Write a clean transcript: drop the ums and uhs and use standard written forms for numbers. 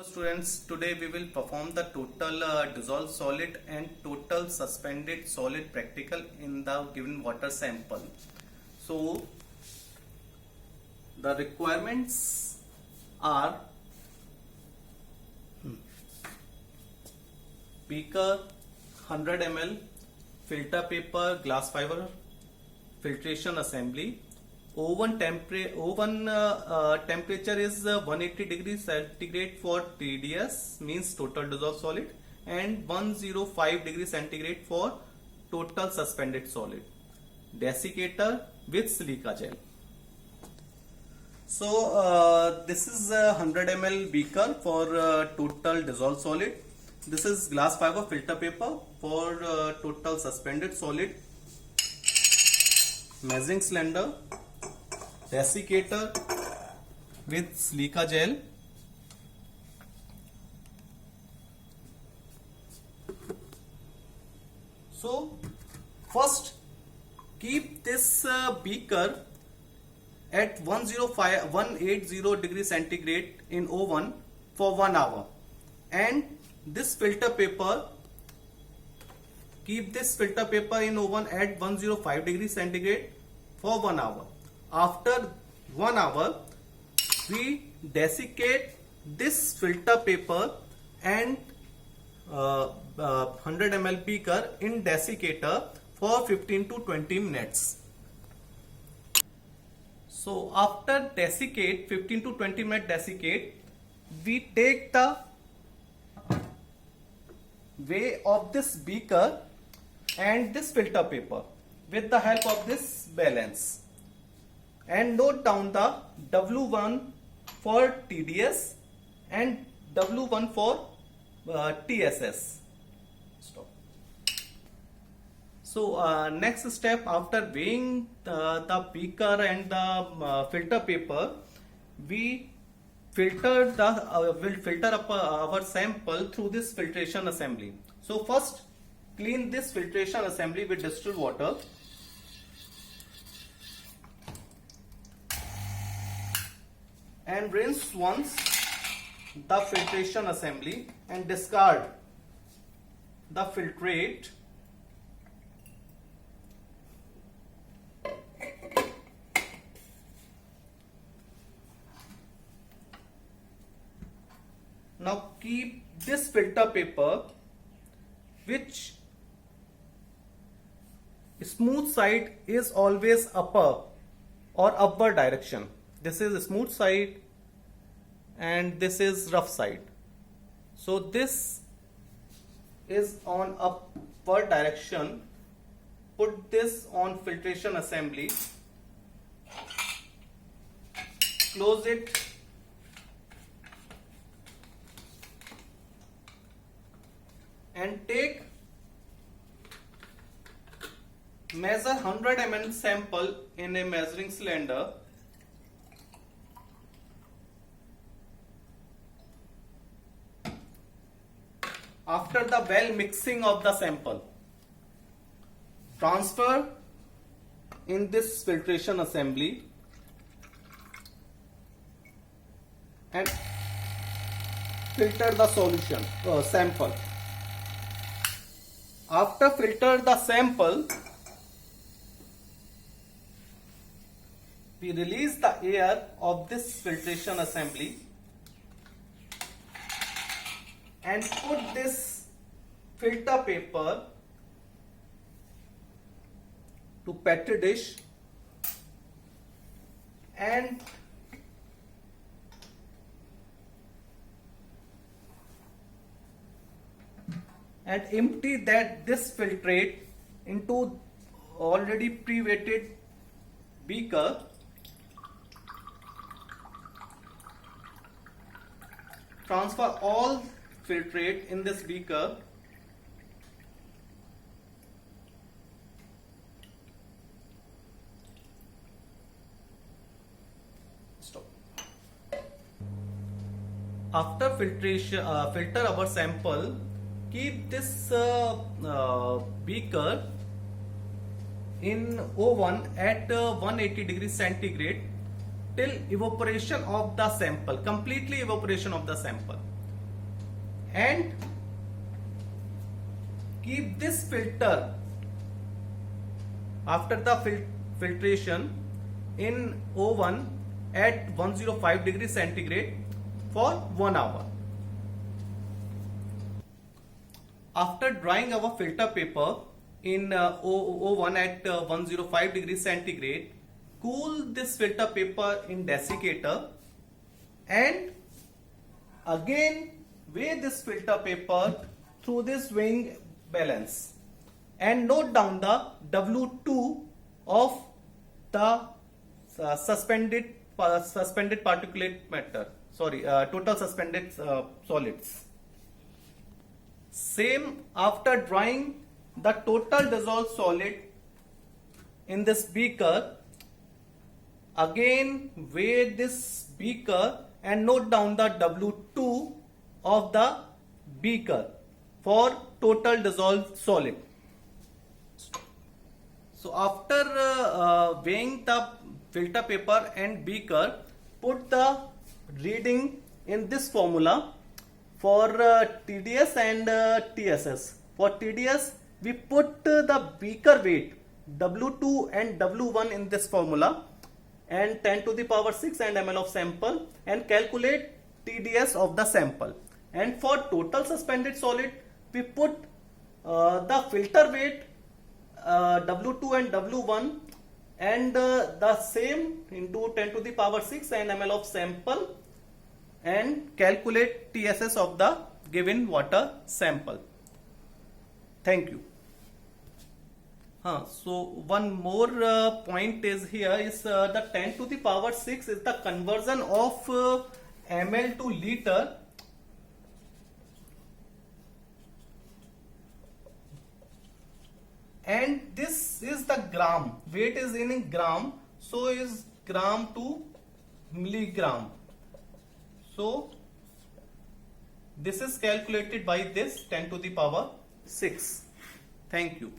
Students, today we will perform the total dissolved solid and total suspended solid practical in the given water sample. So the requirements are beaker 100 ml, filter paper, glass fiber, filtration assembly. Oven temperature is 180 degrees centigrade for TDS, means total dissolved solid, and 105 degrees centigrade for total suspended solid. Desiccator with silica gel. So this is a 100 ml beaker for total dissolved solid. This is glass fiber filter paper for total suspended solid. Measuring cylinder, desiccator with silica gel, so first keep this beaker at 180 degrees centigrade in oven for 1 hour, and this filter paper, keep this filter paper in oven at 105 degrees centigrade for 1 hour. After 1 hour, we desiccate this filter paper and 100 ml beaker in desiccator for 15 to 20 minutes. So after desiccate, 15 to 20 minute desiccate, we take the weigh of this beaker and this filter paper with the help of this balance, and note down the W1 for TDS and W1 for TSS. Stop. So next step, after weighing the beaker and the filter paper, we filter will filter up our sample through this filtration assembly. So first clean this filtration assembly with distilled water. And rinse once the filtration assembly and discard the filtrate. Now keep this filter paper, which smooth side is always upper or upward direction. This is smooth side and this is rough side. So this is on upward direction. Put this on filtration assembly. Close it. And take measure 100 ml sample in a measuring cylinder. After the well mixing of the sample, transfer in this filtration assembly and filter the solution sample. After filter the sample, we release the air of this filtration assembly and put this filter paper to petri dish and empty this filtrate into already pre-weighted beaker. Transfer all filtrate in this beaker. Stop. After filtration, filter our sample. Keep this beaker in oven at 180 degrees centigrade till evaporation of the sample, completely evaporation of the sample. and keep this filter after the filtration in oven at 105 degrees centigrade for 1 hour. After drying our filter paper in oven at 105 degrees centigrade, cool this filter paper in desiccator and again weigh this filter paper through this weighing balance and note down the W2 of the suspended particulate matter, total suspended solids. Same after drying the total dissolved solid in this beaker, again weigh this beaker and note down the W2 of the beaker for total dissolved solid. So after weighing the filter paper and beaker, put the reading in this formula for TDS and TSS. For TDS, we put the beaker weight W2 and W1 in this formula and 10 to the power 6 and ml of sample and calculate TDS of the sample. And for total suspended solid, we put the filter weight W2 and W1 and the same into 10 to the power 6 and ml of sample and calculate TSS of the given water sample. Thank you. So one more point is here is the 10 to the power 6 is the conversion of ml to liter. And this is the gram, weight is in gram, so is gram to milligram. So this is calculated by this 10 to the power 6. Thank you.